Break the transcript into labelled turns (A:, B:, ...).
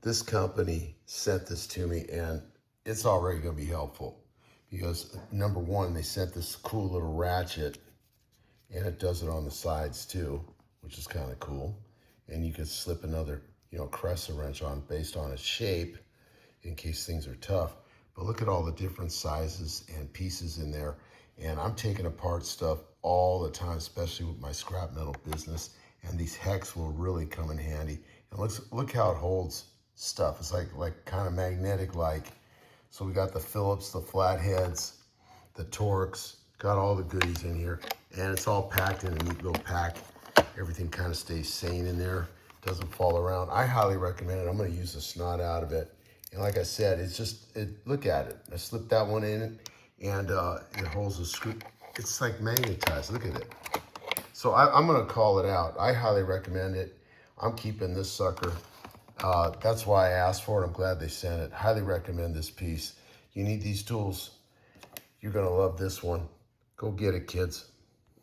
A: this company sent this to me, and it's already going to be helpful because number one, they sent this cool little ratchet, and it does it on the sides too, which is kind of cool. And you could slip another, crescent wrench on based on its shape in case things are tough. But look at all the different sizes and pieces in there. And I'm taking apart stuff all the time, especially with my scrap metal business. And these hex will really come in handy. And look how it holds stuff. It's like kind of magnetic like. So we got the Phillips, the flatheads, the Torx, got all the goodies in here. And it's all packed in a neat little pack. Everything kind of stays sane in there. Doesn't fall around. I highly recommend it. I'm going to use the snot out of it. And like I said, look at it. I slipped that one in, and it holds the screw. It's like magnetized. Look at it. So I'm going to call it out. I highly recommend it. I'm keeping this sucker. That's why I asked for it. I'm glad they sent it. Highly recommend this piece. You need these tools. You're going to love this one. Go get it, kids.